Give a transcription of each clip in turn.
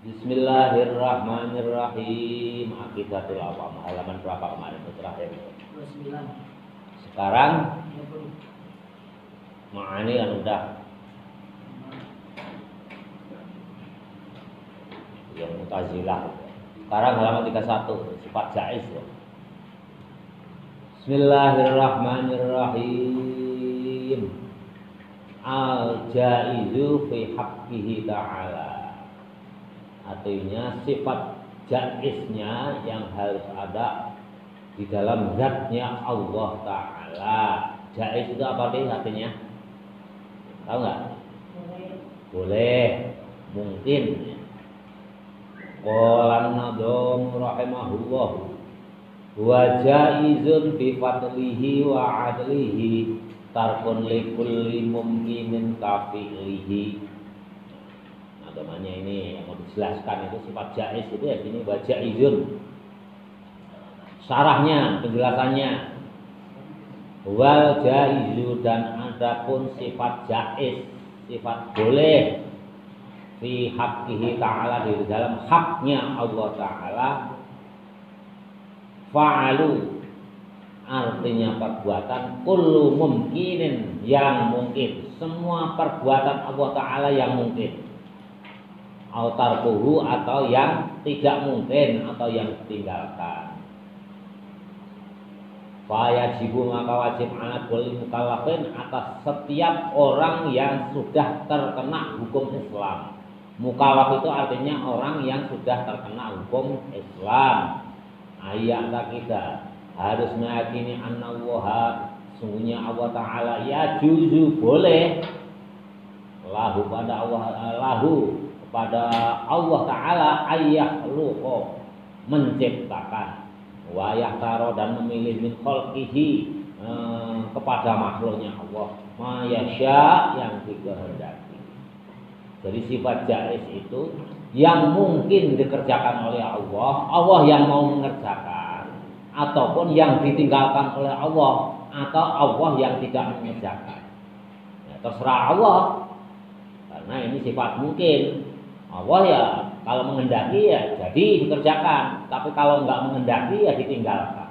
Bismillahirrahmanirrahim. Aqidatul Awam halaman berapa kemarin itu terakhir? 29. Sekarang 30. Ma'ani kan udah. Yang Mu'tazilah. Sekarang halaman 31 sifat jaiz ya. Bismillahirrahmanirrahim. Al-jaizu fi haqqihi ta'ala. Artinya sifat jaiznya yang harus ada di dalam zatnya Allah Ta'ala. Jaiz itu apa sih artinya? Tahu nggak? Boleh, mungkin. Qala an-Nadhim rahimahullah wa jaizun bi fadlihi wa adlihi tarkun li kulli mumkinin kafi'lihi. Namanya ini yang mau dijelaskan itu sifat jaiz itu ya sini wa jaizun. Syarahnya, penjelasannya wal jaizu dan adapun sifat jaiz, sifat boleh fi haqqihi ta'ala di dalam haknya Allah Ta'ala fa'alu artinya perbuatan kullu mumkinin yang mungkin, semua perbuatan Allah Ta'ala yang mungkin autarkuhu atau yang tidak mungkin atau yang ditinggalkan. Fayajibu maka wajib ala kulli mukallafin atas setiap orang yang sudah terkena hukum Islam. Mukallaf itu artinya orang yang sudah terkena hukum Islam. Ayat kita harus meyakini annallaha sungguhnya Allah Ta'ala ya juzu boleh lahu pada Allah lahu pada Allah Ta'ala ayyahluqa menciptakan wa yahtaro dan memilih min khalqihi kepada makhluknya Allah ma yasha yang dikehendaki. Jadi sifat jaiz itu yang mungkin dikerjakan oleh Allah, Allah yang mau mengerjakan, ataupun yang ditinggalkan oleh Allah, atau Allah yang tidak mengerjakan. Ya, terserah Allah, karena ini sifat mungkin. Allah ya kalau menghendaki ya jadi dikerjakan, tapi kalau enggak menghendaki ya ditinggalkan.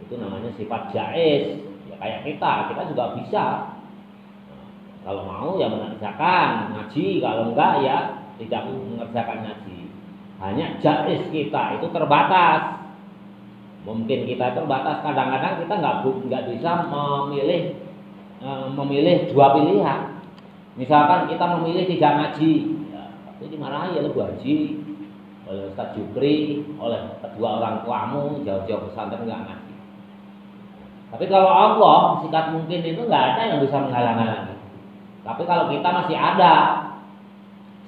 Itu namanya sifat jaiz. Ya kayak kita juga bisa. Kalau mau ya mengerjakan ngaji, kalau enggak ya tidak mengerjakan ngaji. Hanya jaiz kita itu terbatas. Mungkin kita terbatas, kadang-kadang kita enggak bisa memilih dua pilihan. Misalkan kita memilih tidak ngaji, itu dimarahi oleh Bu Haji, oleh Ustaz Jupri, oleh kedua orang tuamu, jauh-jauh pesantren enggak ngaji. Tapi kalau Allah sikat mungkin itu enggak ada yang bisa menghalang-halangi. Tapi kalau kita masih ada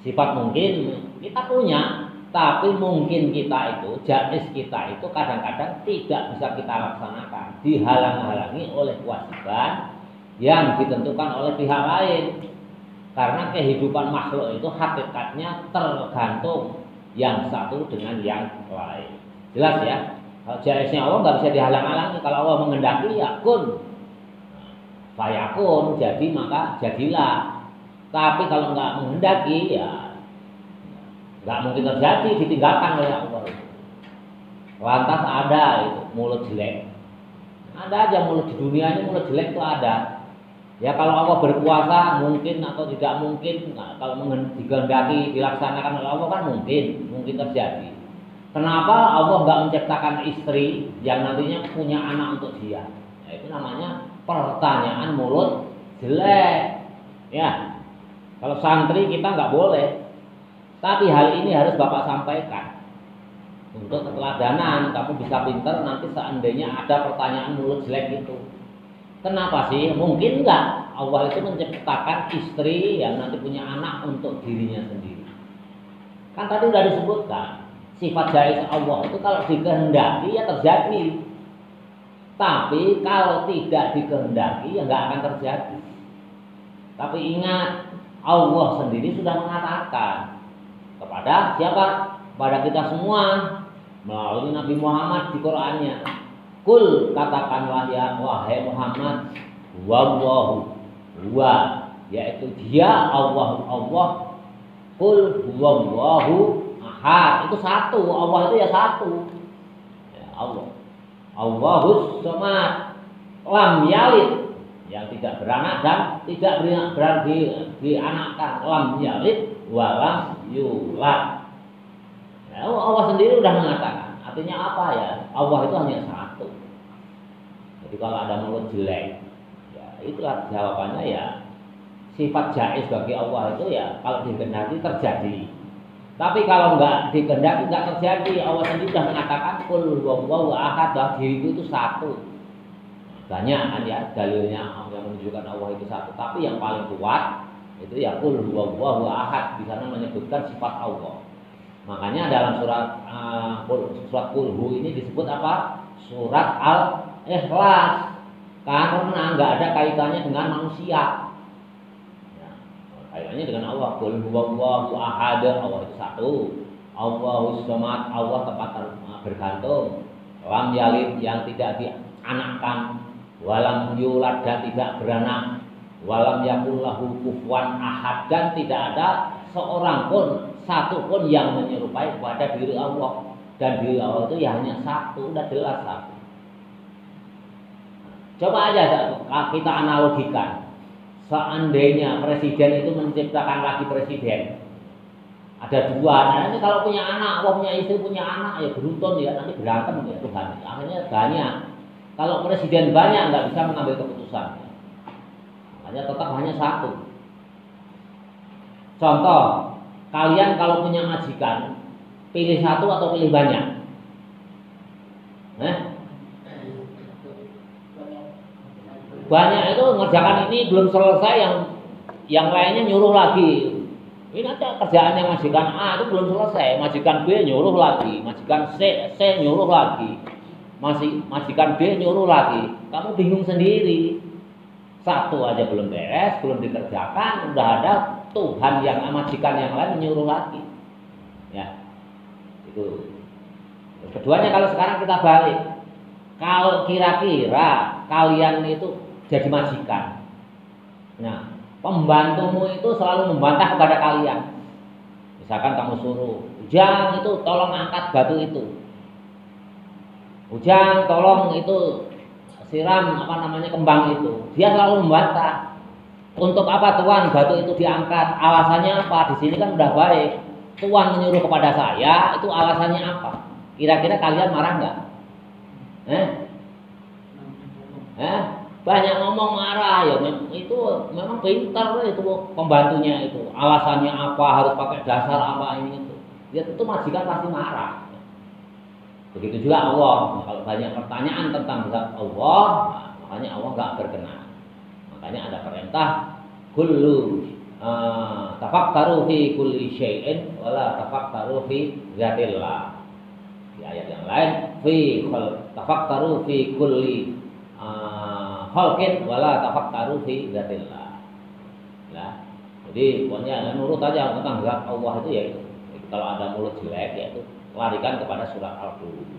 sifat mungkin kita punya, tapi mungkin kita itu, jaiz kita itu kadang-kadang tidak bisa kita laksanakan, dihalang-halangi oleh kewajiban yang ditentukan oleh pihak lain. Karena kehidupan makhluk itu hakikatnya tergantung yang satu dengan yang lain. Jelas ya? Kalau jaiznya Allah nggak bisa dihalang-halangi. Kalau Allah menghendaki ya kun, fayakun, jadi maka jadilah. Tapi kalau nggak menghendaki ya nggak mungkin terjadi, ditinggalkan oleh Allah. Lantas ada itu mulut jelek. Ada aja mulut di dunia ini, mulut jelek itu ada. Ya kalau Allah berkuasa mungkin atau tidak mungkin, nah, kalau dikehendaki dilaksanakan oleh Allah kan mungkin terjadi. Kenapa Allah nggak menciptakan istri yang nantinya punya anak untuk dia? Ya, itu namanya pertanyaan mulut jelek. Ya, kalau santri kita nggak boleh. Tapi hal ini harus Bapak sampaikan untuk keteladanan. Kamu bisa pintar nanti seandainya ada pertanyaan mulut jelek itu. Kenapa sih? Mungkin enggak Allah itu menciptakan istri yang nanti punya anak untuk dirinya sendiri. Kan tadi sudah disebutkan sifat jaiz Allah itu kalau dikehendaki ya terjadi. Tapi kalau tidak dikehendaki ya enggak akan terjadi. Tapi ingat Allah sendiri sudah mengatakan kepada siapa? Kepada kita semua melalui Nabi Muhammad di Qur'annya. Kul katakanlah ya wahai Muhammad, wallahu huwa, yaitu dia Allah. Kul huwallahu ahad, itu satu. Allah itu ya satu. Ya, Allah. Allahus somad, lam yalid, yang tidak beranak dan tidak dianakkan, lam yalid walam yulad. Ya, Allah sendiri sudah mengatakan. Artinya apa ya? Allah itu hanya satu. Jadi kalau ada mulut jelek, ya itulah jawabannya ya. Sifat jaiz bagi Allah itu ya kalau dikehendaki terjadi. Tapi kalau enggak dikehendaki enggak terjadi. Allah sendiri sudah mengatakan qul huwallahu ahad, bahwa diriku itu satu. Banyak kan ya dalilnya yang menunjukkan Allah itu satu. Tapi yang paling kuat itu ya qul huwallahu ahad, di sana menyebutkan sifat Allah. Makanya dalam surat Qul Hu ini disebut apa? Surat Al-Ikhlas. Karena enggak ada kaitannya dengan manusia. Kaitannya dengan Allah. Qul huwallahu ahad, Allah itu satu. Allahus somad, Allah tempat bergantung. Lam yalid, yang tidak dianakkan. Walam yulad, dan tidak beranak. Walam yakul lahu kufuwan ahad, dan tidak ada seorang pun, satu pun yang menyerupai kepada diri Allah. Dan diri Allah itu ya hanya satu, udah jelas satu. Coba aja kita analogikan. Seandainya presiden itu menciptakan lagi presiden, ada dua, nah nanti kalau punya anak, Allah punya istri, punya anak, ya beruntun ya, nanti berantem ya Tuhan. Akhirnya banyak. Kalau presiden banyak nggak bisa mengambil keputusan, makanya tetap hanya satu. Contoh, kalian kalau punya majikan, pilih satu atau pilih banyak? Banyak itu ngerjakan ini belum selesai, yang lainnya nyuruh lagi. Ini nanti kerjaan yang majikan A itu belum selesai, majikan B nyuruh lagi, majikan C nyuruh lagi, majikan D nyuruh lagi. Kamu bingung sendiri. Satu aja belum beres, belum dikerjakan, udah ada Tuhan yang majikan yang lain nyuruh lagi. Ya, itu. Keduanya kalau sekarang kita balik, kalau kira-kira kalian itu jadi majikan, nah pembantumu itu selalu membantah kepada kalian. Misalkan kamu suruh, Ujang itu tolong angkat batu itu, Ujang tolong itu siram kembang itu, dia selalu membantah. Untuk apa Tuan batu itu diangkat? Alasannya apa? Di sini kan udah baik. Tuan menyuruh kepada saya, itu alasannya apa? Kira-kira kalian marah nggak? Banyak ngomong marah ya, itu memang pintar itu pembantunya itu. Alasannya apa, harus pakai dasar apa ini itu. Ya tentu majikan pasti marah. Begitu juga Allah. Kalau banyak pertanyaan tentang zat Allah, makanya Allah nggak berkenan. Makanya ada perintah kullu tafakkaru fi kulli syai'in wala tafakkaru fi zatillah. Di ayat yang lain tafakkaru fi kulli khalqin wala tafakkaru fi zatillah. Nah, jadi pokoknya nurut aja tentang zat Allah itu ya itu. Jadi, kalau ada mulut jelek ya itu larikan kepada surat Al-Qur'an.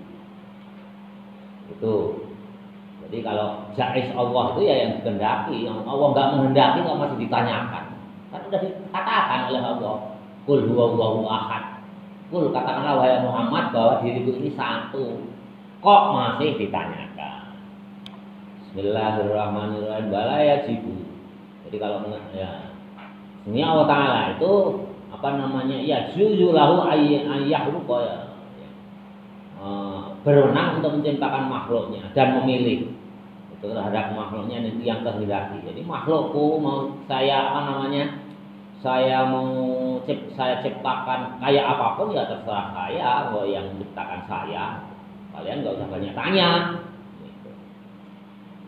Itu. Jadi kalau jaiz Allah itu ya yang dikehendaki, yang Allah enggak menghendaki kok masih ditanyakan. Kan sudah dikatakan oleh Allah, qul huwallahu ahad. Qul katakanlah wahai Muhammad bahwa diriku ini satu. Kok masih ditanyakan? Bismillahirrahmanirrahim. Bala yajibu. Jadi kalau ya ini Allah Taala itu ya juzulahu ayyahruqa ya. Berwenang untuk menciptakan makhluknya dan memilih itu terhadap makhluknya yang kehendaki. Jadi makhlukku mau saya saya ciptakan kayak apapun ya terserah saya, kalau yang menciptakan saya. Kalian nggak usah banyak tanya.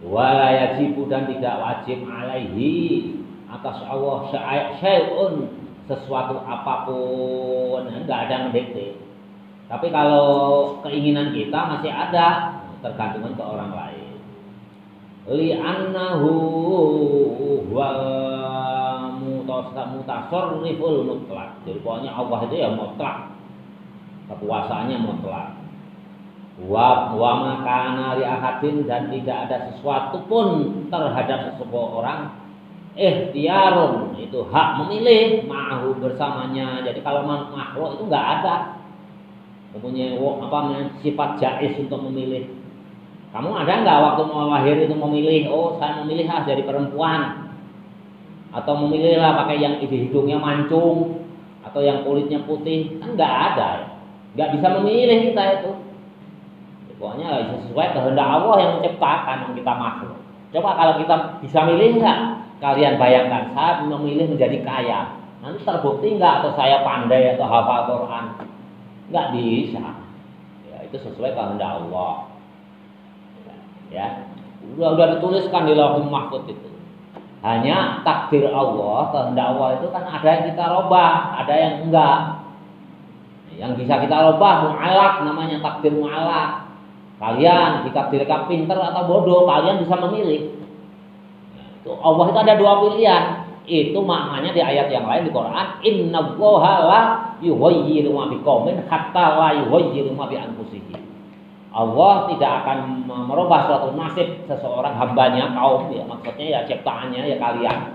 Wala yajibu, dan tidak wajib alaihi atas Allah syai'un, sesuatu apapun, enggak ada yang mendikte. Tapi kalau keinginan kita masih ada, tergantungan ke orang lain. Li'annahu wal mutasarriful mutlak. Jadi pokoknya Allah itu ya mutlak, kekuasaannya mutlak. Wa makana li ahadin, dan tidak ada sesuatu pun terhadap seseorang Ikhtiarun itu hak memilih, ma'ahu bersamanya. Jadi kalau makhluk itu nggak ada mempunyai sifat jaiz untuk memilih. Kamu ada nggak waktu mau lahir itu memilih, oh saya memilih jadi perempuan, atau memilihlah pakai yang hidungnya mancung atau yang kulitnya putih? Kan nggak ada, nggak bisa memilih kita itu. Pokoknya sesuai kehendak Allah yang menciptakan yang kita makhluk. Coba kalau kita bisa milih nggak? Kalian bayangkan, saya memilih menjadi kaya, nanti terbukti nggak atau saya pandai atau hafal Quran? Nggak bisa. Ya, itu sesuai kehendak Allah. Ya, udah dituliskan di Lauhul Mahfuz itu. Hanya takdir Allah, kehendak Allah itu kan ada yang kita robah, ada yang enggak. Yang bisa kita robah mu'alaq, namanya takdir mu'alaq. Kalian ditakdirkan pinter atau bodoh, kalian bisa memilih. Itu Allah itu ada dua pilihan. Itu maknanya di ayat yang lain di Quran, innallaha la yughayyiru ma biqaumin hatta la yughayyiru ma bi anfusihim. Allah tidak akan merubah suatu nasib seseorang hambanya, kaum ya, maksudnya ya ciptaannya ya kalian,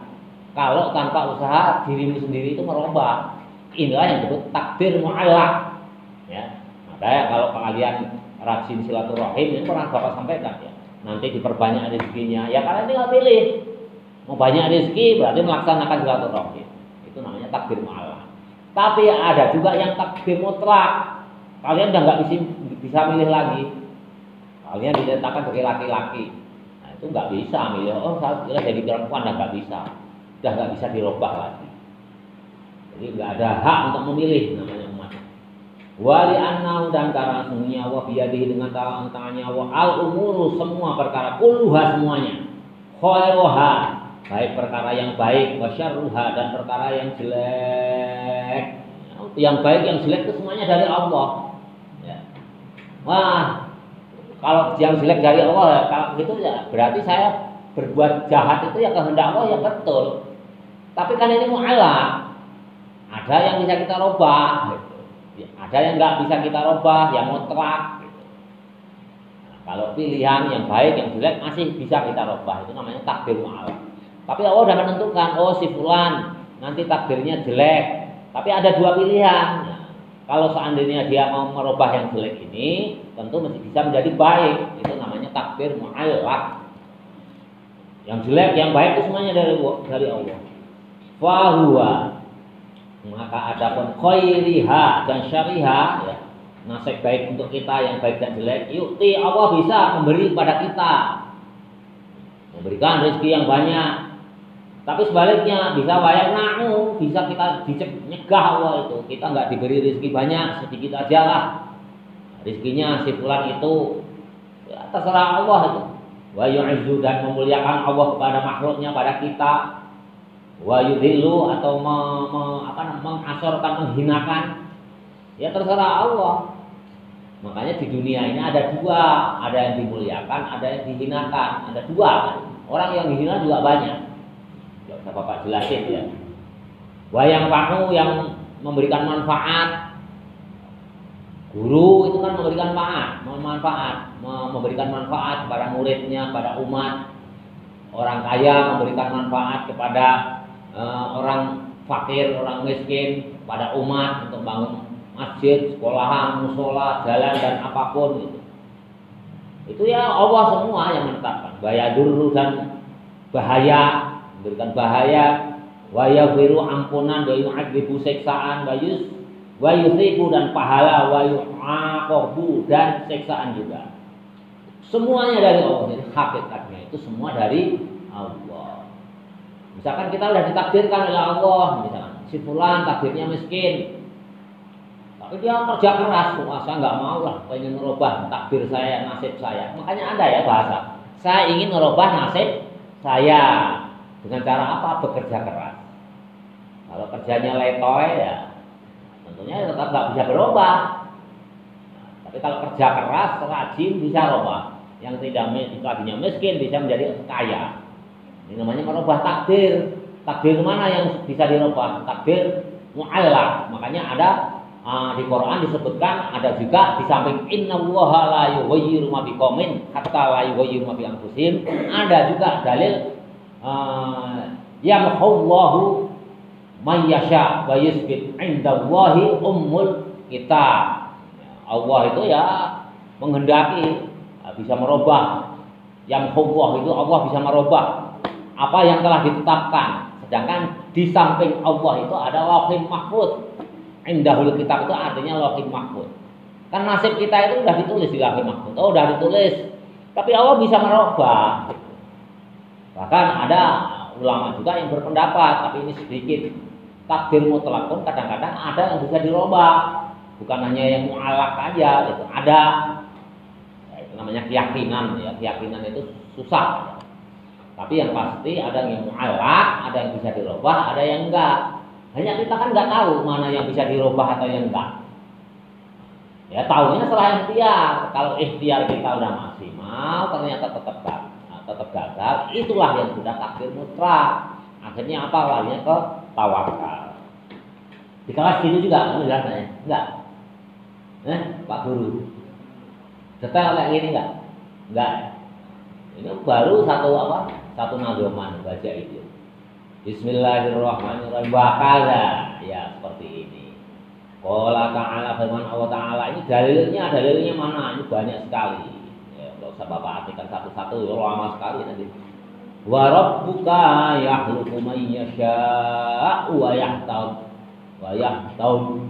kalau tanpa usaha dirimu sendiri itu merubah. Inilah yang disebut takdir mu'allaq ya. Makanya kalau kalian rajin silaturahim, ini pernah Bapak sampaikan ya, nanti diperbanyak rezekinya, ya kalian tinggal pilih mau banyak rezeki berarti melaksanakan silaturahim, itu namanya takdir mu'allaq. Tapi ada juga yang takdir mutlak. Kalian udah nggak bisa milih lagi. Kalian ditetapkan sebagai laki-laki. Nah, itu nggak bisa milih. Oh, saya kira jadi perempuan, nggak bisa. Udah nggak bisa dirubah lagi. Jadi nggak ada hak untuk memilih namanya umat. Wali annahu dan karena sungguhnya Allah biyadihi dengan tangannya Allah al umuru semua perkara kulluha semuanya. Khairuha baik perkara yang baik, wasyarruha dan perkara yang jelek. Yang baik yang jelek itu semuanya dari Allah. Wah, kalau yang jelek dari Allah ya, kalau gitu ya berarti saya berbuat jahat itu ya kehendak Allah ya betul. Tapi kan ini mu'allaq. Ada yang bisa kita robah, gitu. Ya, ada yang nggak bisa kita robah, yang mutlak. Gitu. Nah, kalau pilihan yang baik, yang jelek masih bisa kita robah, itu namanya takdir mu'allaq. Tapi Allah sudah menentukan, oh si fulan nanti takdirnya jelek. Tapi ada dua pilihan. Kalau seandainya dia mau merubah yang jelek ini, tentu masih bisa menjadi baik. Itu namanya takdir mu'allaq. Yang jelek, yang baik itu semuanya dari Allah. Fahuwa, maka adapun khairiha dan syariha, ya, nasib baik untuk kita yang baik dan jelek, yukti Allah bisa memberi kepada kita, memberikan rezeki yang banyak. Tapi sebaliknya bisa wayak na'u, bisa kita nyegah Allah itu. Kita nggak diberi rezeki banyak, sedikit aja lah. Rezekinya si fulan itu ya, terserah Allah itu. Wa yu'izzu dan memuliakan Allah kepada makhluknya, pada kita. Wa yudhillu atau mengasorkan, menghinakan. Ya terserah Allah. Makanya di dunia ini ada dua, ada yang dimuliakan, ada yang dihinakan, ada dua. Orang yang dihina juga banyak. Bapak jelasin ya. Wayang paku yang memberikan manfaat. Guru itu kan memberikan memberikan manfaat kepada muridnya, pada umat. Orang kaya memberikan manfaat kepada orang fakir, orang miskin, pada umat untuk bangun masjid, sekolahan, musola, jalan dan apapun gitu. Itu ya Allah semua yang menetapkan. Bahaya dulu dan bahaya, memberikan bahaya, wa yaghfiru ampunan, wa yu'adzibu siksaan, wa yusibu dan pahala, wa yu'aqabu dan siksaan juga. Semuanya dari Allah. Jadi hakikatnya itu semua dari Allah. Misalkan kita sudah ditakdirkan oleh Allah, misalkan si fulan takdirnya miskin, tapi dia kerja keras, saya nggak mau lah, pengen merubah takdir saya, nasib saya. Makanya ada ya bahasa, saya ingin merubah nasib saya. Dengan cara apa? Bekerja keras. Kalau kerjanya letoy ya tentunya tetap nggak bisa berubah. Nah, tapi kalau kerja keras, rajin bisa berubah. Yang tadinya miskin bisa menjadi kaya. Ini namanya merubah takdir. Takdir mana yang bisa dirubah? Takdir mu'allaq. Makanya ada di Quran disebutkan, ada juga di samping innallaha la yughayyiru ma biqaumin hatta la yughayyiru ma bi anfusihim. Ada juga dalil yamhullahu may yasha wa yusbit indallahi ummul kitab. Allah itu ya menghendaki bisa merubah. Yamhullah itu Allah bisa merubah apa yang telah ditetapkan. Sedangkan di samping Allah itu ada lauhul mahfuz. Indahul kitab itu artinya lauhul mahfuz. Kan nasib kita itu sudah ditulis di lauhul mahfuz. Oh, sudah ditulis. Tapi Allah bisa merubah. Bahkan ada ulama juga yang berpendapat, tapi ini sedikit. Takdir mutlak pun kadang-kadang ada yang bisa dirubah. Bukan hanya yang mu'alak aja, itu ada. Ya, itu namanya keyakinan ya. Keyakinan itu susah. Tapi yang pasti ada yang mu'alak, ada yang bisa dirubah, ada yang enggak. Hanya kita kan enggak tahu mana yang bisa dirubah atau yang enggak. Ya tahunya setelah ikhtiar. Kalau ikhtiar kita udah maksimal, ternyata tetap gagal, itulah yang sudah takdir mutlak. Akhirnya apa? Larinya ke tawakal. Di kelas gitu juga, kamu jelas ya? Enggak? Pak Guru. Detail kayak gini enggak? Enggak. Ini baru satu nagoman baca itu. Bismillahirrahmanirrahim. Wakala ya seperti ini. Qala ta'ala, firman Allah Ta'ala, ini dalilnya mana? Ini banyak sekali. Ya, enggak usah Bapak artikan satu-satu, ya lama sekali nanti. Wa rabbuka yakhluqu man yasha'u wa yahtab. Wa yahtab.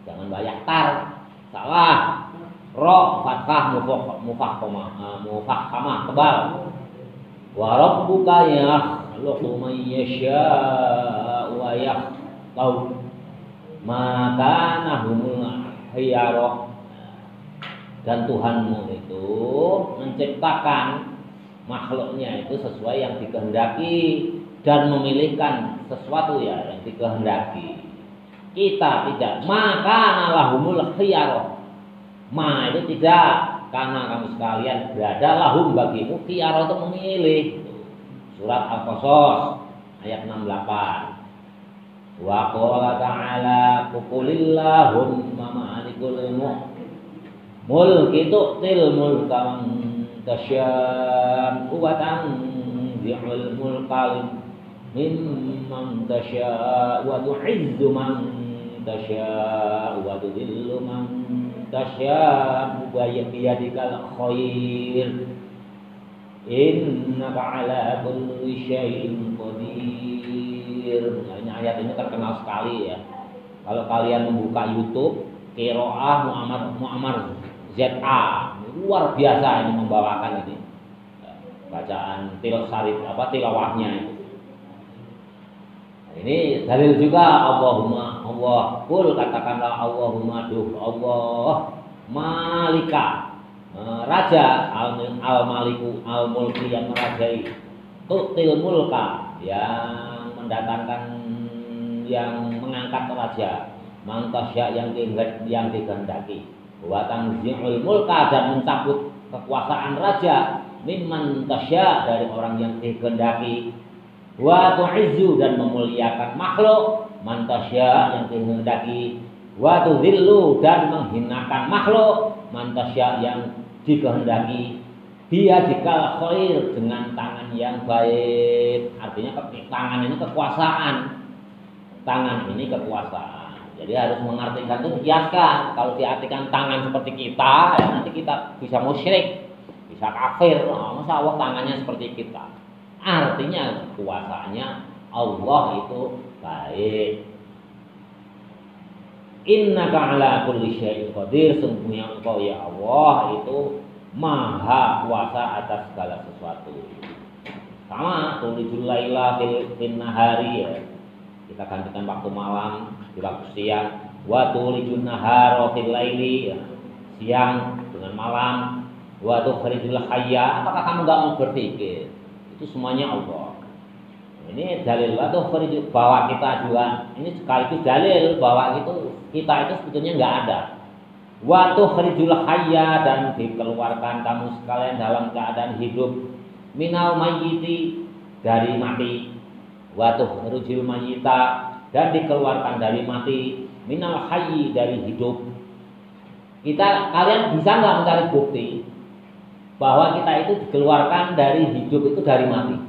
Jangan bayahtar. Salah. Ra fathah mufakhamah tebal. Wa rabbuka yakhluqu man yasha'u wa yahtab. Maka nahumul khiyarah, dan Tuhanmu itu menciptakan makhluknya itu sesuai yang dikehendaki dan memilihkan sesuatu ya yang dikehendaki. Kita tidak. Maka nalahumul khiyarah. Ma itu tidak, karena kamu sekalian berada lahum bagimu khiyarah itu memilih. Surat Al-Qasas ayat 68. Wa qala ta'ala qulillahumma malikul mulki tu'til mulka man tasya' wa tanzi'ul mulka mimman tasya' wa tu'izzu man tasya' wa tudhillu man tasya' wa biyadikal khair innaka ala kulli syai'in qadir. Nah, ini ayat ini terkenal sekali ya. Kalau kalian membuka YouTube Qiraah Muammar ZA, luar biasa ini membawakan ini bacaan tilawahnya itu. Nah, ini dalil juga Allah kul, katakanlah Allahumma duh Allah malika, raja al-maliku al-mulki yang merajai, tu'til mulka yang mendatangkan, yang mengangkat raja, mantasya yang dikehendaki, wa tanzi'ul mulka dan mencabut kekuasaan raja, mimman tasya dari orang yang dikehendaki, wa tu'izzu dan memuliakan makhluk, mantasya yang dikehendaki, wa tudhillu dan menghinakan makhluk, mantasya yang dikehendaki. Dia dikal khair dengan tangan yang baik. Artinya tangan ini kekuasaan. Tangan ini kekuasaan. Jadi harus mengartikan itu dikiaskan. Kalau diartikan tangan seperti kita, ya nanti kita bisa musyrik, bisa kafir. Oh, masa Allah tangannya seperti kita? Artinya kekuasaannya Allah itu baik. Innaka ala kulli syai'in qadir. Sungguhnya Engkau ya Allah itu maha kuasa atas segala sesuatu. Sama tulijul laila fil nahari ya. Kita gantikan waktu malam di waktu siang. Wa tulijun nahara fil laili ya. Siang dengan malam. Wa tukhrijul hayya. Apakah kamu enggak mau berpikir? Itu semuanya Allah. Ini dalil wa tukhrij, bahwa kita juga ini sekaligus dalil bahwa kita itu sebetulnya enggak ada. Wa tukhrijul hayya dan dikeluarkan kamu sekalian dalam keadaan hidup, minal mayyiti dari mati, wa tukhrijul mayyita dan dikeluarkan dari mati, minal hayyi dari hidup. Kalian bisa nggak mencari bukti bahwa kita itu dikeluarkan dari hidup itu dari mati?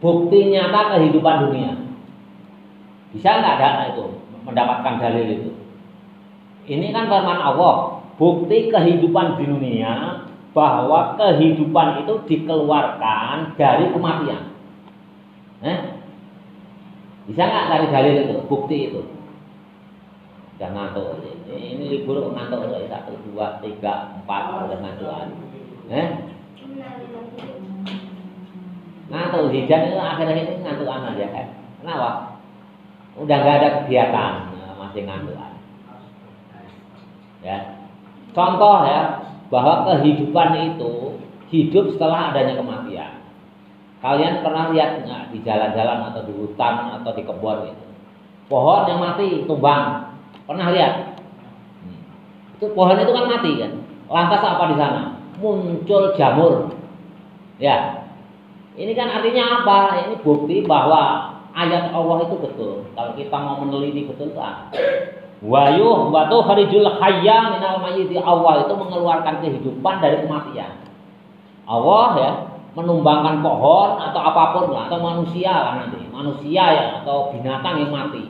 bukti nyata kehidupan dunia. Bisa nggak ada itu mendapatkan dalil itu? Ini kan firman Allah, bukti kehidupan di dunia bahwa kehidupan itu dikeluarkan dari kematian. Bisa nggak cari dalil itu, bukti itu? Jangan ngantuk. Ini libur ngantuk 1, 2, 3, 4 udah ngantukan. Ngantuk hujan itu akhir-akhir ini ngantukan aja kan? Kenapa? Udah nggak ada kegiatan, masih ngantukan. Ya, contoh ya bahwa kehidupan itu hidup setelah adanya kematian. Kalian pernah lihat nggak di jalan-jalan atau di hutan atau di kebun itu pohon yang mati tumbang? Pernah lihat? Itu pohon itu kan mati kan. Lantas apa di sana? Muncul jamur. Ya. Ini kan artinya apa? Ini bukti bahwa ayat Allah itu betul. Kalau kita mau meneliti betul kan. Wayuh wa tukhrijul hayya minal mayyiti. Allah itu mengeluarkan kehidupan dari kematian. Allah ya menumbangkan pohon atau apapun lah, atau manusia lah nanti. Manusia ya atau binatang yang mati.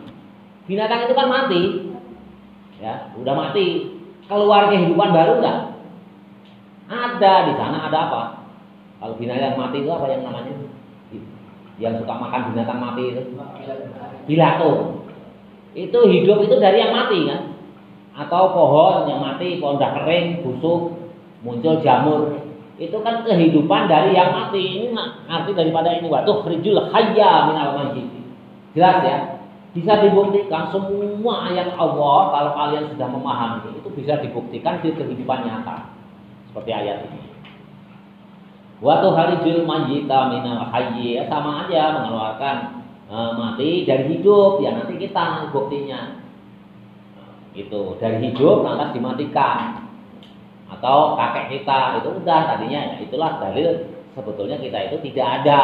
Binatang itu kan mati. Ya, udah mati, keluar kehidupan baru enggak? Ada di sana, ada apa? Kalau binatang mati itu apa yang namanya? Yang suka makan binatang mati itu? Bilatung. Itu hidup itu dari yang mati kan? Atau pohon yang mati, pohon udah kering, busuk, muncul jamur. Itu kan kehidupan dari yang mati. Ini arti daripada ini waktu khrijul hayya minal mayyit. Jelas ya? Bisa dibuktikan semua ayat Allah kalau kalian sudah memahami itu bisa dibuktikan di kehidupan nyata seperti ayat ini. Wa tuharijul mayyita minal hayyi, sama aja mengeluarkan mati dari hidup ya, nanti kita buktinya itu dari hidup lantas dimatikan atau kakek kita itu udah tadinya ya, itulah dalil sebetulnya kita itu tidak ada,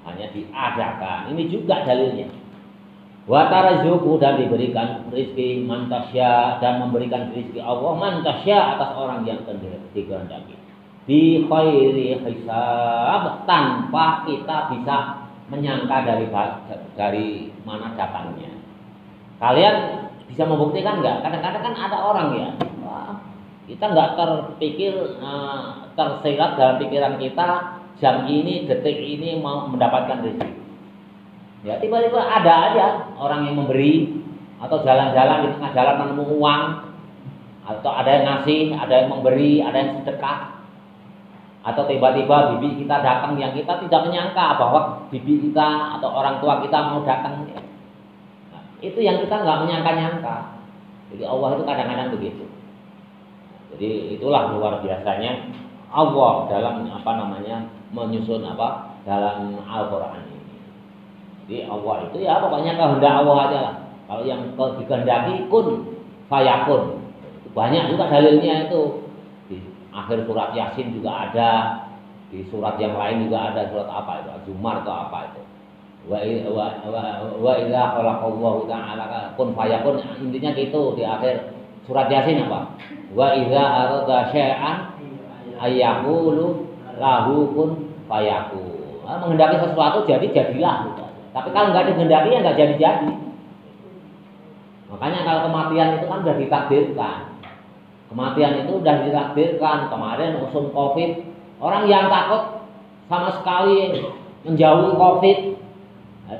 hanya diadakan. Ini juga dalilnya. Wa tarzuqu, dan diberikan rezeki mantasya, dan memberikan rezeki Allah mantasya atas orang yang dikehendaki bi khairi hisab, tanpa kita bisa menyangka dari mana datangnya. Kalian bisa membuktikan nggak? Kadang-kadang kan ada orang ya, kita nggak terpikir tersirat dalam pikiran kita jam ini detik ini mau mendapatkan rezeki. Ya tiba-tiba ada aja orang yang memberi, atau jalan-jalan di tengah jalan menemu uang, atau ada yang ngasih, ada yang memberi, ada yang sedekah, atau tiba-tiba bibi kita datang yang kita tidak menyangka bahwa bibi kita atau orang tua kita mau datang. Nah, itu yang kita nggak menyangka-nyangka. Jadi Allah itu kadang-kadang begitu. Jadi itulah luar biasanya Allah dalam menyusun dalam Al-Qur'an ini. Jadi Allah itu ya pokoknya kehendak Allah aja lah. Kalau yang dikehendaki kun fayakun. Banyak juga dalilnya itu. Di akhir surat Yasin juga ada, di surat yang lain juga ada, surat apa itu? Az-Zumar atau apa itu? Wa idza khalaqallahu ta'ala kun fayakun, intinya gitu di akhir surat Yasin apa? Wa idza arada syai'an ayyaqulu lahu kun fayakun. Menghendaki sesuatu jadilah gitu. Tapi kalau nggak dikehendaki ya nggak jadi. Makanya kalau kematian itu kan sudah ditakdirkan. Kematian itu sudah ditakdirkan. Kemarin musim COVID, orang yang takut sama sekali menjauhi COVID.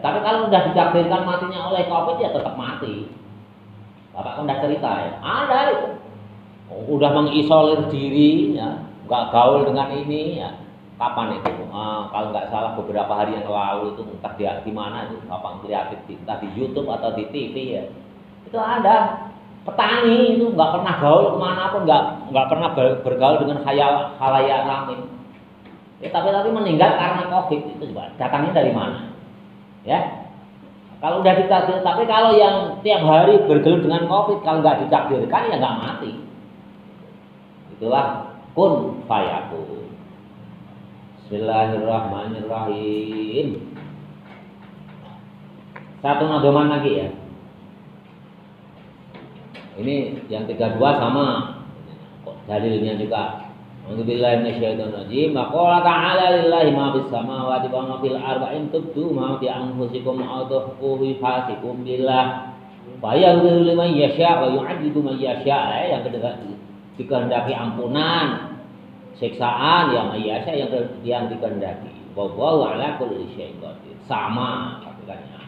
Tapi kalau sudah ditakdirkan matinya oleh COVID ya tetap mati. Bapak kan udah cerita ya, ada itu. Udah mengisolir diri, ya, nggak gaul dengan ini, ya. Kapan itu? Kalau nggak salah beberapa hari yang lalu itu entah di mana itu, Bapak lihat entah di YouTube atau di TV ya. Itu ada petani itu nggak pernah gaul kemanapun, nggak pernah bergaul dengan khalayak ramai. Ya, tapi meninggal karena COVID itu juga datangnya dari mana? Ya. Kalau udah ditakdir, tapi kalau yang tiap hari bergelut dengan COVID, kalau nggak ditakdirkan ya nggak mati. Itulah kun fayakun. Bismillahirrahmanirrahim. Satu nadoman lagi ya. Ini yang 32 sama dalilnya juga A'udzubillahi minasyaitonir rajim. Qala ta'ala lillahi ma fis samawati wa ma fil ardi in tubdu ma fi anfusikum aw tukhfuhu yuhasibukum billah. Fa yaghfiru liman yasha wa yu'adzibu man yasha. Yang kedua dikehendaki ampunan, siksaan yang yasha yang dikehendaki. Wallahu ala kulli syai'in qadir. Sama katakannya.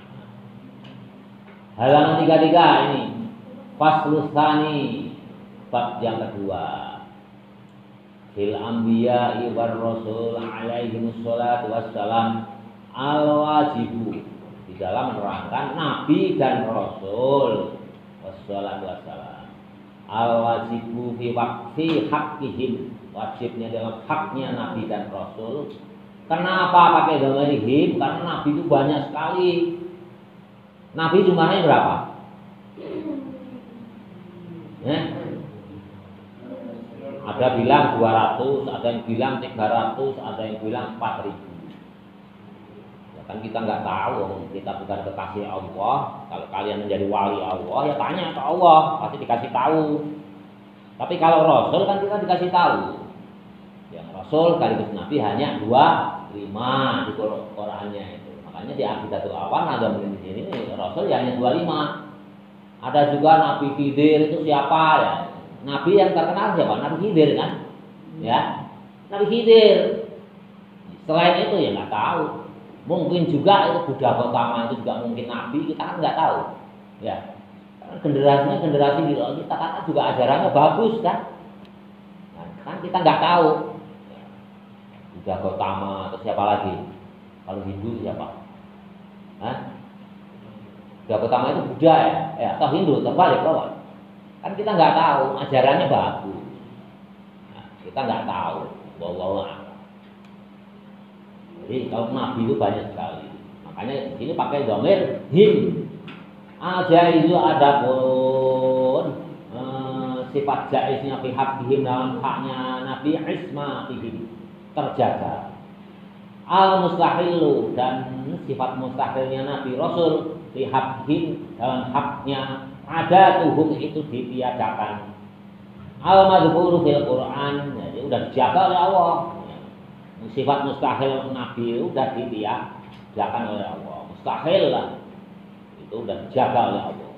Halaman 33 ini. Faslus tsani, bab yang kedua. Fil anbiya'i war rasul alaihimus salatu wassalam al wajibu, di dalam menerangkan nabi dan rasul wassalatu wassalam al wajibu fi waqfi haqqihim, wajibnya dalam haknya nabi dan rasul. Kenapa pakai dhamirihim? Karena nabi itu banyak sekali. Nabi jumlahnya berapa? Ada bilang 200, ada yang bilang 300, ada yang bilang 4000. Ya kan kita nggak tahu, kita bukan kekasih Allah. Kalau kalian menjadi wali Allah, ya tanya ke Allah, pasti dikasih tahu. Tapi kalau Rasul kan kita dikasih tahu. Yang Rasul sekaligus Nabi hanya 25 di Qurannya itu. Makanya di Aqidatul Awam ada di sini Rasul ya hanya 25. Ada juga Nabi Khidir, itu siapa ya? Nabi yang terkenal siapa? Nabi Khidir kan? Ya, Nabi Khidir. Selain itu ya nggak tahu. Mungkin juga itu Buddha Gautama itu juga mungkin Nabi, kita kan nggak tahu. Ya, karena generasi di kita kan juga ajarannya bagus kan? Nah, kan kita nggak tahu. Ya, Buddha Gautama atau siapa lagi? Kalau Hindu siapa? Hah? Buddha Gautama itu Buddha ya atau Hindu terbalik bawah. Kan kita nggak tahu, ajarannya bagus. Nah, kita nggak tahu, wallahu a'lam. Jadi kalau nabi itu banyak sekali. Makanya di sini pakai dhamir him. Aja itu ada pun sifat jaiznya pihak him dalam haknya nabi isma him terjaga. Al mustahilu, dan sifat mustahilnya nabi rasul pihak him dalam haknya ada tuhum itu ditiadakan. Al madhkuru fil Quran, jadi udah dijaga oleh Allah. Sifat mustahil nabi udah ditiadakan oleh Allah. Mustahil lah, itu udah dijaga oleh Allah.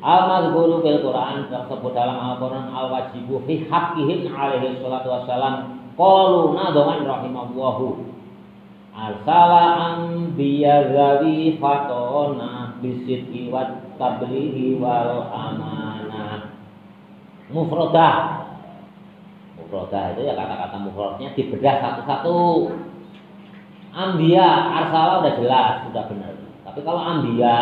Al madhkuru fil Quran tersebut dalam Al-Quran al wajibu fi haqqihim alaihi salatu wassalam. Qalu nadhaman rahimallahu arsala anbiya zawi fatona bisidqi wat tablighi wal amanah. Mufradah itu ya kata-kata mufradnya dibedah satu-satu. Anbiya arsala udah jelas, sudah benar. Tapi kalau anbiya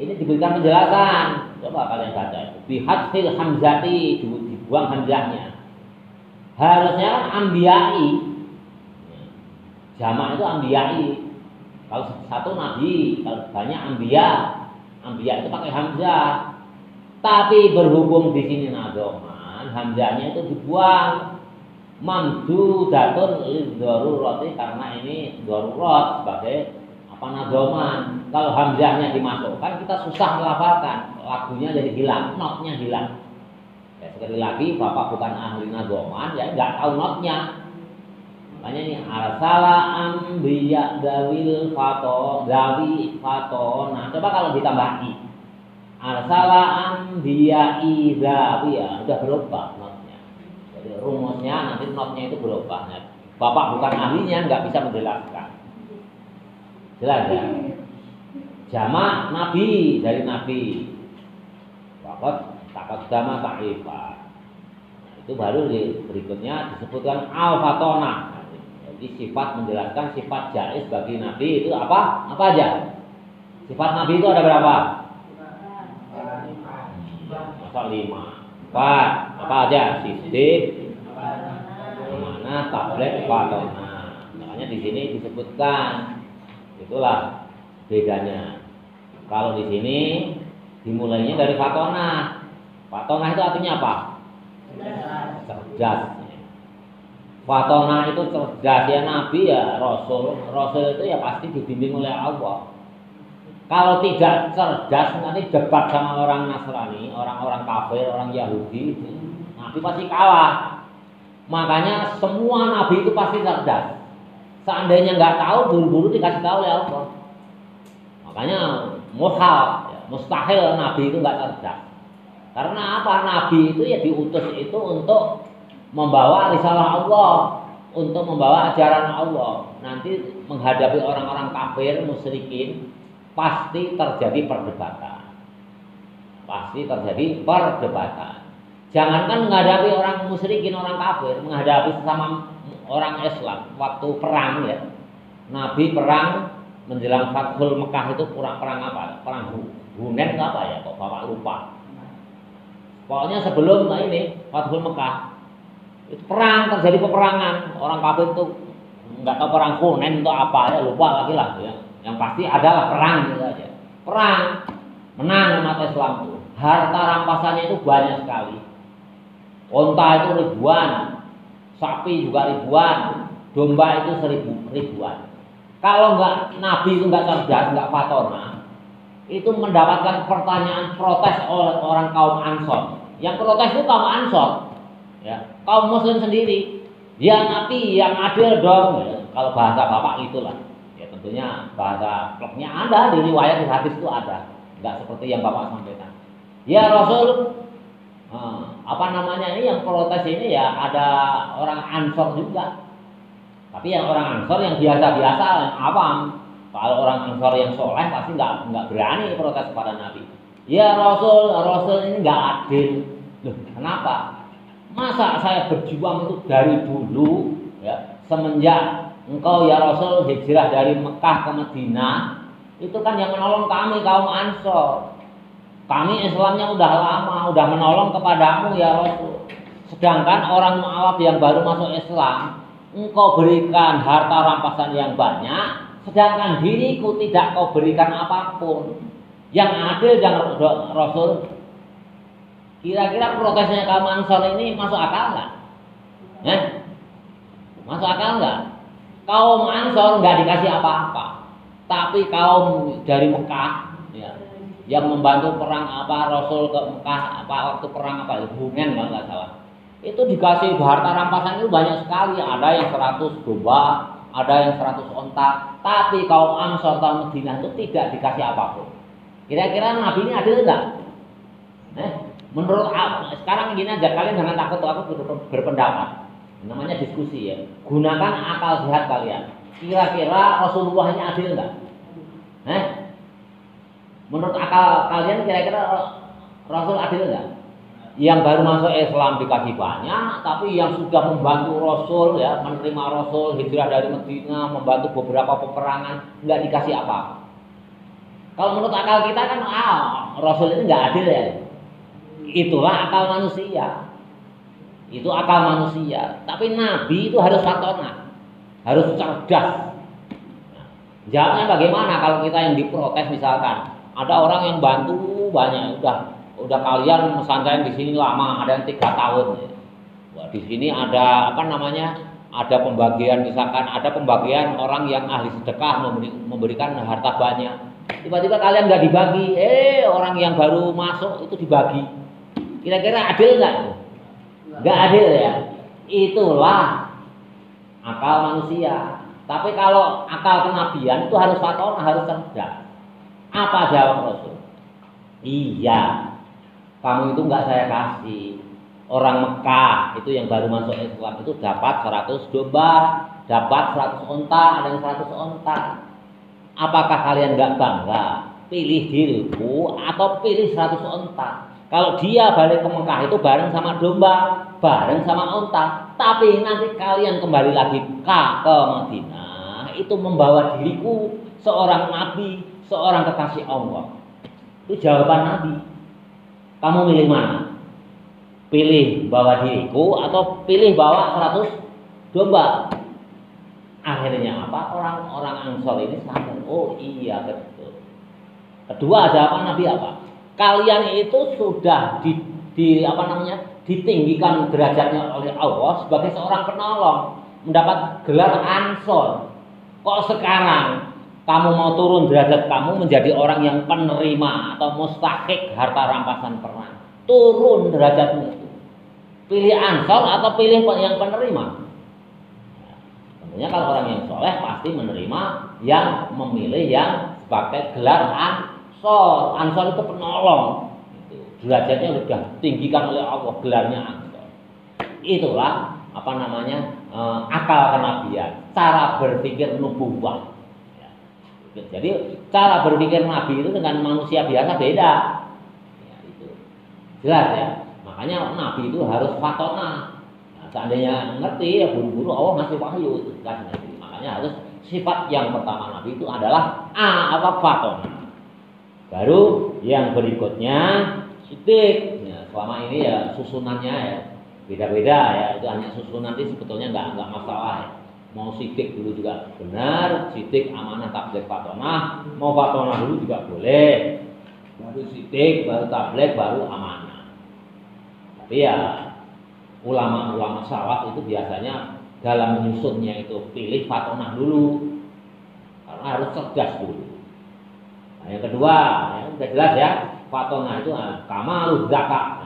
ini diberikan penjelasan. Coba kalian baca itu. Bihadfil hamzati, dibuang hamzahnya. Harusnya kan ambiyai. Jamak itu ambiyai. Kalau satu nabi, kalau banyak ambiya, ambiya itu pakai hamzah. Tapi berhubung di sini nadhoman, hamzahnya itu dibuang. Mamdudatun lidzarurati, karena ini darurat sebagai nadhoman. Kalau hamzahnya dimasukkan kita susah melafalkan, lagunya jadi hilang, notnya hilang. Ya, sekali lagi Bapak bukan ahli nadhoman, ya nggak tahu notnya. Makanya ini arsala anbiya dawil dawi fato. Nah, coba kalau ditambah i. Arsala anbiya dawi, ya udah berubah notnya. Jadi rumusnya nanti notnya itu berubah. Nah, Bapak bukan ahlinya, nggak bisa menjelaskan. Jelas ya? Jamak nabi, dari nabi. Bapak takut sama ta'rifah. Nah, itu baru berikutnya disebutkan al-fatona. Jadi sifat menjelaskan sifat jaiz bagi nabi itu apa? Apa aja? Sifat nabi itu ada berapa? Masa 5, 4. Apa aja? Siddiq, amanah, tabligh, fatona. Makanya di sini disebutkan. Itulah bedanya. Kalau di sini dimulainya dari fatona. Fatona itu artinya apa? Cerdas. Fatona itu cerdas, ya nabi ya rasul. Rasul itu ya pasti dibimbing oleh Allah. Kalau tidak cerdas nanti debat sama orang Nasrani, orang-orang kafir, orang Yahudi, nabi pasti kalah. Makanya semua nabi itu pasti cerdas. Seandainya nggak tahu, buru-buru dikasih tahu oleh Allah. Makanya muhal, ya, mustahil nabi itu nggak cerdas. Karena apa? Nabi itu ya diutus itu untuk membawa risalah Allah, untuk membawa ajaran Allah. Nanti menghadapi orang-orang kafir, musyrikin, pasti terjadi perdebatan. Pasti terjadi perdebatan. Jangankan menghadapi orang musyrikin, orang kafir, menghadapi sesama orang Islam waktu perang ya. Nabi perang menjelang Fathul Mekah itu perang apa? Perang Hunain apa ya? Kok Bapak lupa. Pokoknya sebelum ini Fathul Mekah itu perang, terjadi peperangan. Orang kafir itu nggak tahu perang Hunain itu apa ya, lupa lagi lah ya. Yang pasti adalah perang gitu aja. Perang, menang umat Islam itu. Harta rampasannya itu banyak sekali. Onta itu ribuan, sapi juga ribuan, domba itu ribuan. Kalau nggak Nabi itu nggak cerdas, nggak fatona, itu mendapatkan pertanyaan protes oleh orang kaum Ansor. Yang protes itu kaum Ansor, ya, kaum Muslim sendiri. Ya Nabi yang adil dong, ya. Kalau bahasa bapak itulah. Ya tentunya bahasa klubnya ada di riwayat di hadis itu ada, nggak seperti yang bapak sampaikan. Ya Rasul, apa namanya ini yang protes ini ya ada orang Ansor juga. Tapi yang orang Ansor yang biasa-biasa, yang awam. Kalau orang Ansor yang soleh pasti nggak berani protes kepada Nabi. Ya Rasul ini nggak adil. Loh, kenapa? Masa saya berjuang itu dari dulu, ya, semenjak engkau ya Rasul hijrah dari Mekah ke Madinah, itu kan yang menolong kami kaum Ansor. Kami Islamnya udah lama, udah menolong kepadamu ya Rasul. Sedangkan orang Mu'awab yang baru masuk Islam, engkau berikan harta rampasan yang banyak, sedangkan diriku tidak kau berikan apapun. Yang adil jangan Rasul. Kira-kira protesnya kaum Ansor ini masuk akal nggak? Masuk akal nggak? Kaum Ansor nggak dikasih apa-apa, tapi kaum dari Mekah, ya, yang membantu perang apa Rasul ke Mekah apa waktu perang apa Hunain kalau nggak salah, itu dikasih harta rampasan itu banyak sekali. Ada yang 100 domba, ada yang 100 onta, tapi kaum Ansor atau Madinah itu tidak dikasih apapun. Kira-kira Nabi ini adil enggak? Menurut sekarang gini aja, kalian jangan takut aku berpendapat. Namanya diskusi ya. Gunakan akal sehat kalian. Kira-kira Rasulullah ini adil enggak? Menurut akal kalian kira-kira Rasul adil enggak? Yang baru masuk Islam dikasih banyak, tapi yang sudah membantu Rasul ya, menerima Rasul hijrah dari Madinah, membantu beberapa peperangan, enggak dikasih apa. Kalau menurut akal kita kan Rasul ini enggak adil ya. Itulah akal manusia. Itu akal manusia. Tapi Nabi itu harus fatona, harus cerdas. Jawabnya bagaimana kalau kita yang diprotes misalkan? Ada orang yang bantu banyak, udah kalian pesantren di sini lama, ada yang 3 tahun. Wah, di sini ada apa namanya? Ada pembagian misalkan, ada pembagian orang yang ahli sedekah memberikan harta banyak. Tiba-tiba kalian nggak dibagi, orang yang baru masuk itu dibagi. Kira-kira adil nggak? Nggak adil ya. Itulah akal manusia. Tapi kalau akal kenabian itu harus fatona, harus cerdas. Apa jawab Rasul? Iya, kamu itu nggak saya kasih. Orang Mekah itu yang baru masuk Islam itu dapat 100 domba, dapat 100 onta, ada yang 100 onta. Apakah kalian nggak bangga pilih diriku atau pilih 100 onta? Kalau dia balik ke Mekah itu bareng sama domba, bareng sama onta, tapi nanti kalian kembali lagi ke Madinah itu membawa diriku seorang nabi, seorang kekasih Allah. Itu jawaban Nabi. Kamu milih mana? Pilih bawa diriku atau pilih bawa 100 domba? Akhirnya apa? Orang-orang Ansor ini sadar, oh iya betul. Kedua jawaban Nabi apa? Kalian itu sudah ditinggikan derajatnya oleh Allah sebagai seorang penolong, mendapat gelar Ansor. Kok sekarang kamu mau turun derajat kamu menjadi orang yang penerima atau mustahik harta rampasan perang? Turun derajatmu itu. Pilih ansor atau pilih yang penerima? Tentunya kalau orang yang soleh pasti menerima yang memilih yang sebagai gelar ansor. Ansor itu penolong. Derajatnya sudah tinggikan oleh Allah, gelarnya ansor. Itulah apa namanya akal kenabian, cara berpikir nubuwah. Ya. Jadi cara berpikir nabi itu dengan manusia biasa beda. Ya, itu jelas ya. Makanya nabi itu harus fatona. Nah, seandainya ngerti ya buru-buru Allah ngasih wahyu itu kan. Makanya harus sifat yang pertama nabi itu adalah fatona. Baru yang berikutnya sidik. Ya, selama ini ya susunannya ya beda-beda ya, itu hanya susunan itu sebetulnya nggak masalah ya. Mau sidik dulu juga benar, sidik amanah tabligh fatonah, mau fatonah dulu juga boleh. Baru sidik, baru tabligh, baru amanah. Tapi ya ulama-ulama salaf itu biasanya dalam menyusunnya itu pilih fatonah dulu, karena harus cerdas dulu. Nah, yang kedua, ya, udah jelas ya, fatonah itu kamaluz zakat.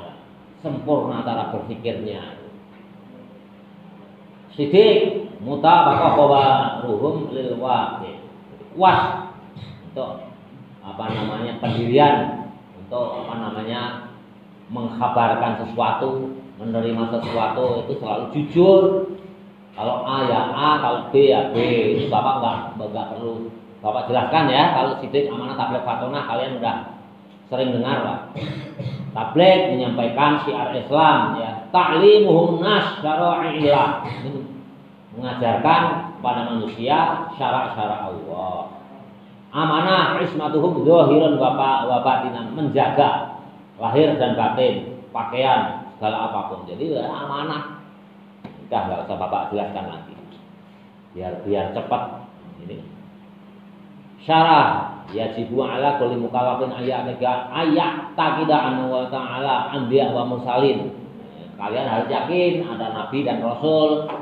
Sempurna cara berpikirnya. Sidik mutabaqah ruhum lil waqi. Kuat untuk pendirian, untuk mengkabarkan sesuatu, menerima sesuatu itu selalu jujur. Kalau A ya A, kalau B ya B. Itu Bapak enggak perlu Bapak jelaskan ya. Kalau sidik amanah tabligh fatonah kalian udah sering dengar lah. Tabligh menyampaikan syiar Islam ya, ta'limuhum nas syara'illah, mengajarkan kepada manusia syarak-syarak Allah. Amanah ismatuhum zahiran wa batinan, menjaga lahir dan batin, pakaian segala apapun. Jadi ya, amanah. Udah enggak usah Bapak jelaskan lagi. Biar cepat ini. Syarah yajibu ala kulli mukallafin ayat taqida anna wa ta'ala anbiya wa mursalin. Kalian harus yakin ada nabi dan rasul.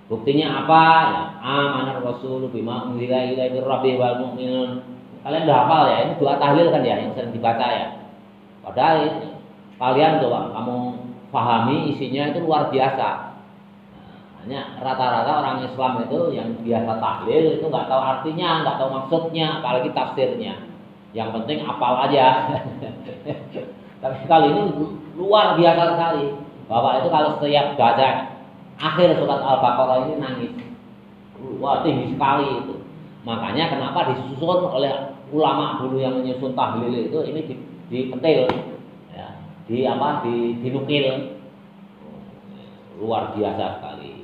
Buktinya apa? Ya, amanar rasul bima unzila ilaihi rabbi wal mu'minun. Kalian udah hafal ya, ini doa tahlil kan ya yang sering dibaca ya. Padahal kalian coba kamu pahami isinya itu luar biasa. Hanya rata-rata orang Islam itu yang biasa tahlil itu nggak tahu artinya, nggak tahu maksudnya, apalagi tafsirnya. Yang penting hafal aja. Tapi kali ini luar biasa sekali. Bapak itu kalau setiap baca akhir surat Al-Baqarah ini nangis. Wah, tinggi sekali itu. Makanya kenapa disusun oleh ulama dulu yang menyusun tahlil itu ini dipentil, ya, dinukil. Luar biasa sekali.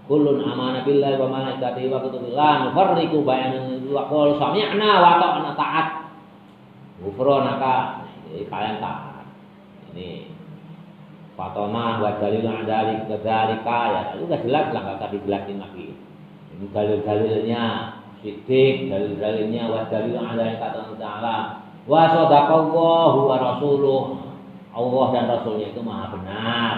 Kullun amana billahi wa malaikatihi wa kutubihi la nufarriqu baina wa qalu sami'na wa ata'na ta'at. Ghufranaka, jadi kalian taat. Ini fatona wa dalilun adalik kadzalika ya. Itu sudah jelas lah, enggak usah dijelasin lagi. Ini dalil-dalilnya sidik, dalil-dalilnya wa dalilun adalik kata ta'ala. Wa sadaqallahu wa rasuluh. Allah dan Rasulnya itu maha benar.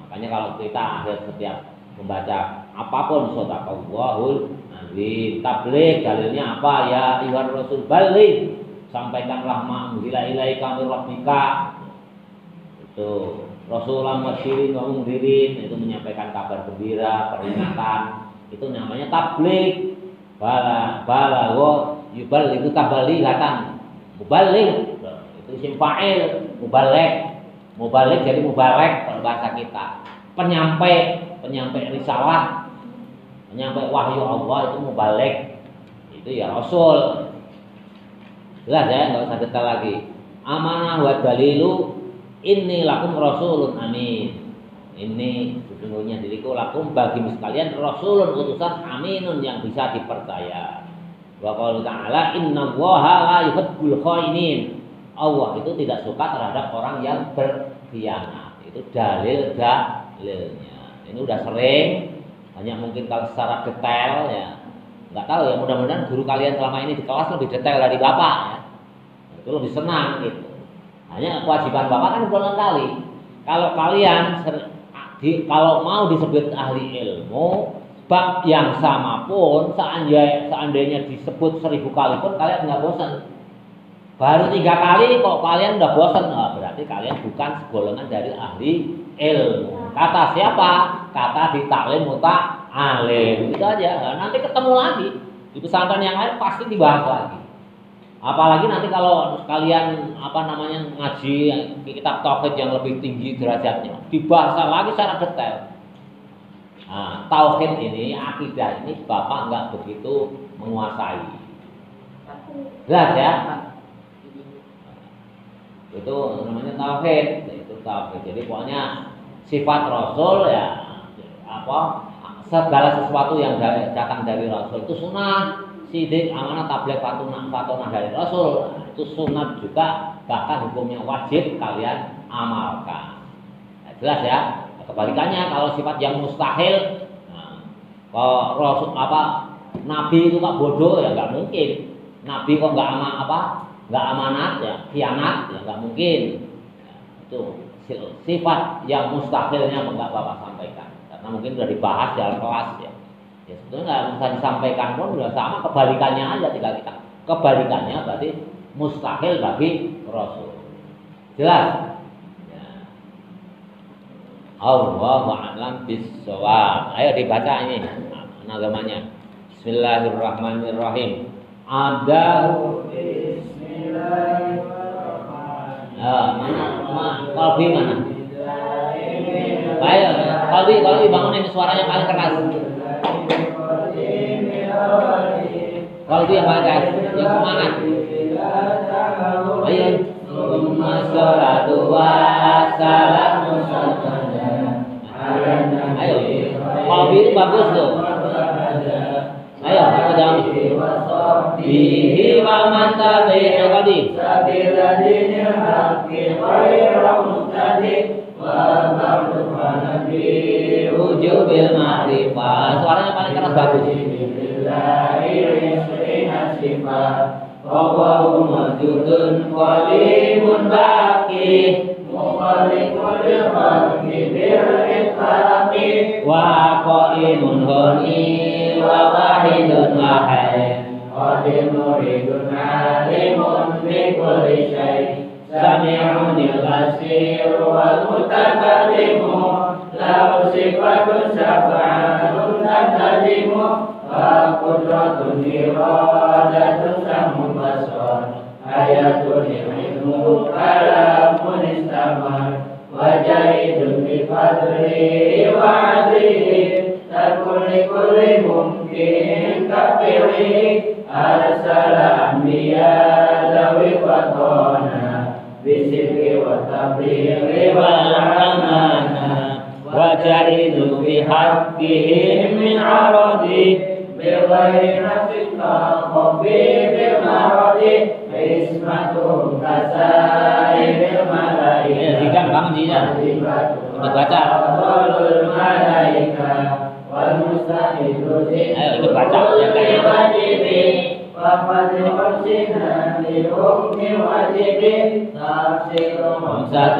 Makanya kalau kita akhir setiap membaca apapun sadaqallahul azim, tabligh dalilnya apa? Ya ayyuhar rasul baligh, sampaikanlah ma unzila ilaika mir rabbika. Itu rasulan mubasyirin wa mundzirin, itu menyampaikan kabar gembira, peringatan. Itu namanya tabligh. Bala yuballighu tablighatan. Muballigh itu isim fa'il, muballigh jadi mubaligh kalau bahasa kita. Penyampai risalah, penyampai wahyu Allah itu mubaligh. Itu ya rasul. Jelas ya, enggak usah detail lagi. Amanah wa dalilu inni lakum rasulun amin. Ini sesungguhnya diriku lakum bagi sekalian rasulun utusan aminun yang bisa dipercaya. Wa qalu ta'ala innallaha la yuhibbul khainin. Allah itu tidak suka terhadap orang yang berkhianat. Itu dalilnya. Ini udah sering, hanya mungkin kalau secara detail ya nggak tahu ya, mudah-mudahan guru kalian selama ini di kelas lebih detail dari Bapak ya. Itu lebih senang gitu. Hanya kewajiban Bapak kan berulang kali. Kalau kalian kalau mau disebut ahli ilmu, bab yang sama pun seandainya disebut 1000 kali pun kalian nggak bosan. Baru 3 kali kok kalian udah bosan, berarti berarti kalian bukan segolongan dari ahli ilmu. Kata siapa? Kata di taklim muta'alim. Itu aja. Nah, nanti ketemu lagi di pesantren yang lain pasti dibahas lagi. Apalagi nanti kalau kalian ngaji kitab tauhid yang lebih tinggi derajatnya, dibahas lagi secara detail. Nah, tauhid ini, akidah ini Bapak nggak begitu menguasai. Jelas ya? Itu namanya tauhid, itu tauhid. Jadi pokoknya sifat Rasul ya segala sesuatu yang datang dari Rasul itu sunnah. Sidik, amanah, tabligh, fatonah dari Rasul itu sunat juga, bahkan hukumnya wajib kalian amalkan. Nah, jelas ya. Nah, kebalikannya kalau sifat yang mustahil, kalau Rasul Nabi itu kok bodoh ya nggak mungkin. Nabi kok nggak amanat ya khianat ya nggak mungkin. Nah, itu sifat yang mustahilnya nggak Bapak sampaikan karena mungkin sudah dibahas dalam kelas ya. Ya sebetulnya nggak bisa disampaikan pun sudah sama, kebalikannya aja tinggal kita. Kebalikannya berarti mustahil bagi Rasul. Jelas? Ya. Allahu a'lam bissawab. Ayo dibaca ini nagamanya. Bismillahirrahmanirrahim. Ada mana kalbi mana? Ayo kalbi bangun ini suaranya paling keras. Kalau dia baca yang semangat. Ayo. Wassalatu wassalamu ayo. Kalau itu bagus tuh. Ayo, kita jawab. Bihi wa man tabi'a qadi. Sabiladinil haqqi khairum muhtadi wa ba'du fanabi wujubil ma'rifah. Suaranya paling keras bagus. Wawahu mawjudun qalimun baqi mukhaliqul khalqi bil itqaqi wa qaimun honi wa wahidun wahid qadimun alimun bi kulli syai' sami'un basir wal mutakallimu lahu sifatun sab'atun tantalimu wa qudratun iradatun samun basar ayatun ilmu kalamun istamar wa jahidun bi fadli wa adlihi takun likulli mumkin kafiri arsala anbiya dawi fatona bisidqi wa tablighi wal amanah wa jahidu bi haqqihim min aradi بغير نفس خفيف المرض عصمتهم كسائر الملائكة Baca. الملائكة والمستحيل Ayo ikut baca yang kayak itu. وقد حسنا لحكم واجب تفسير خمسة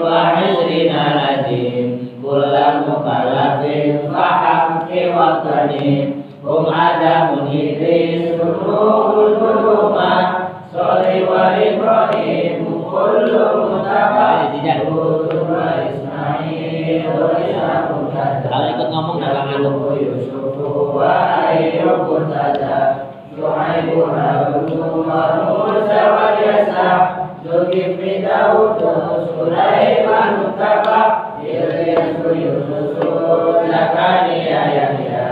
وعشرين لازم كل مكلف فحق وطنين هم عدم إدريس نور القدومة صالح وإبراهيم كل متبع نور وإسماعيل وإسحاق Kalau ikut ngomong agak ngantuk. يوسف وأيوب تدا شعيب هارون وموسى واليسع ذو الكفل داود سليمان تبع إلياس يونس زكريا يحيى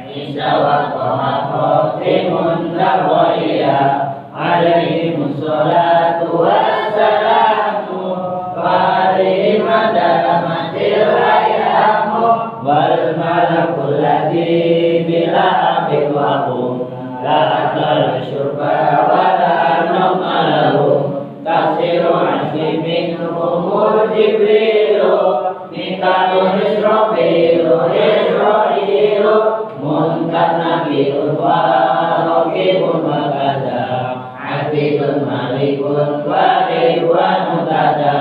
عيسى وطه خاتم النبوية عليهم الصلاة والسلام وعليهم دامت الأيام والملك الذي بلا أب وأم لا أكل الشرب ولا نوم له تفسير عشق منهم جبريل ميكال إسرافيل إسرائيل منكر نبي ورقيب وكذا عتيق مالك ورضوان مهتدى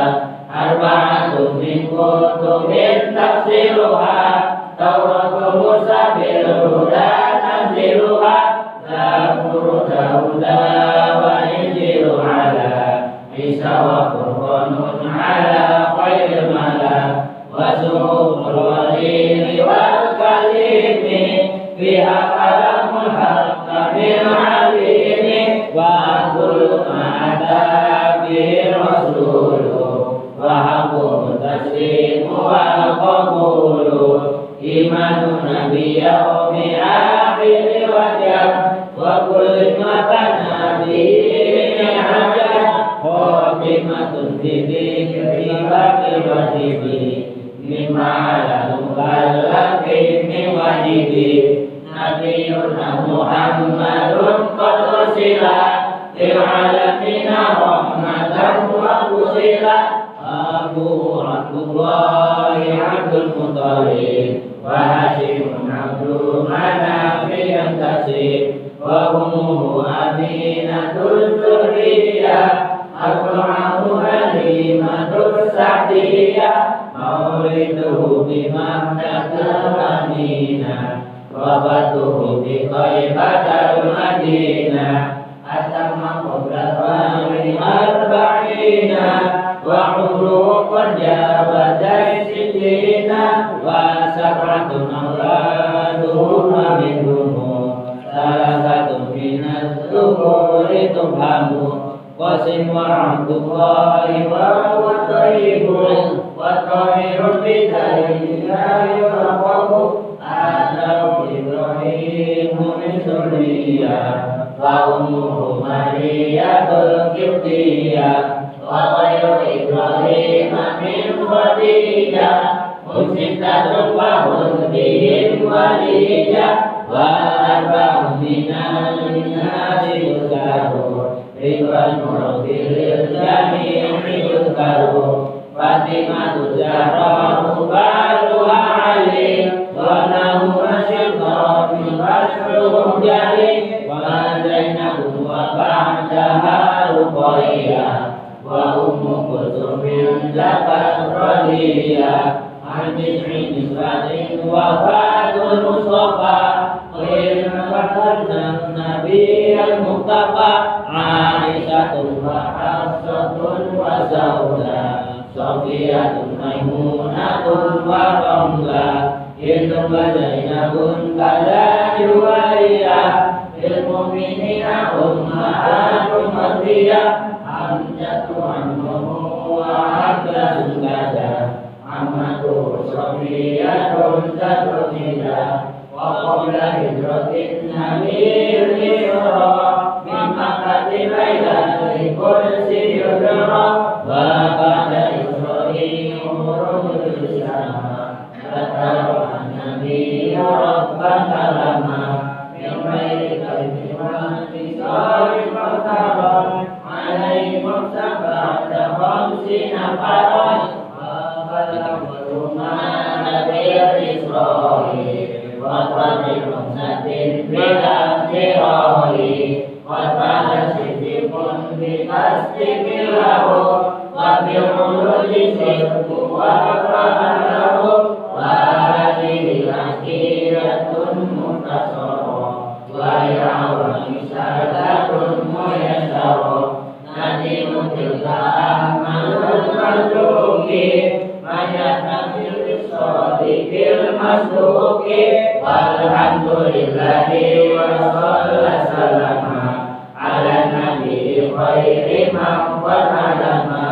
أربعة من كتب تفسيرها توراة موسى بالهدى تنزيلها زبور داود وإنجيل على عيسى وفرقان imanu nabiyahu bi akhir wajah wa kulli ma kana bihi hajat khatimatun bi dzikri baqi wajibi mimma ala mukallafin min wajibi nabiyuna Muhammadun qad ursila lil alamina rahmatan wa usila Abu Abdullahi Abdul Muttalib wa Hashim Abdul Manaf yantasib wa ummuhu Aminatul Zurriyah Al-Qur'anu Halimatul Sa'diyah Mauliduhu bi Makkatul Aminah wa batuhu bi Thaibatul Madinah Atamma qabla wa'in arba'ina wa umruhu qad jawaza sittina wa sab'atun awladuhu minhum salasatun minaz zuhuri tubhamu qasim wa abdullahi wa huwa tayyibun wa tahirun bidayya yuraqabu Adam Ibrahim min surriyah wa ummuhu Mariyatul Qibtiyah wa ghayru Ibrahim min Khadijah Musyidatun wa hudihim waliyah wa arba'un minal nasi yuzkaru Ridwan murabbil jami'i yuzkaru Fatimatu Zahra mubaruha Ali wa nahu masyidratun masruhum jali wa Zainabun wa ba'daha Ruqayyah wa Ummu Kulthum min zakat radiyah an tis'i niswatin wa fatul Mustafa khairin fatanna Nabiyyal Mustafa Aisyatun wa Hafsatun wa Sauda Sofiyatun Maimunatun wa Ramla Hindun wa Zainabun kada Juwairiyah lil mu'minina ummahatun mariyah Hamzatu ammuhu wa Abbasun kada Ammatu Sofiyatun Zatrunida wa qabla hijratin Nabiyyul Isra min Makkati Baitul Qudsi yudra wa ba'da Isra'i umurul Islam Katawa Nabi Rabban kalama min ghairi kaifin wa tisari fataran alaikum sab'ata khamsina faran wa balaghu ma Nabiyyul Isra'i wa fadilun natin bila tirahi wa ba'da siddiqun bi tasdiqil lahu wa bi'uluji sirku wa fa'alahu wa hadihi akiratun mutasara wa ya'awani sadatun muyassara nadimu tilka ahmalul mazuki mayatnabil bisodikil masduki walhamdulillahi wa sallallahu ala nabi khairi man qadama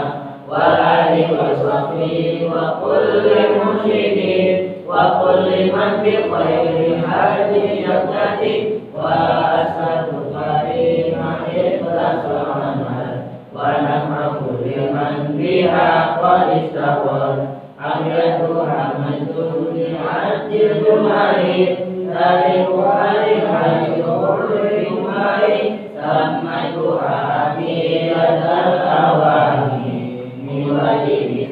wa alihi wa sahbihi wa kulli musyidin wa kulli man bi khairi hadi yaqati wa asadu karima ikhlasul amal wa nafrahu liman biha qad istawar amyatu hamdun li'ajil jumari tariku hari kulli umari sammaitu abi adal awani min wajibi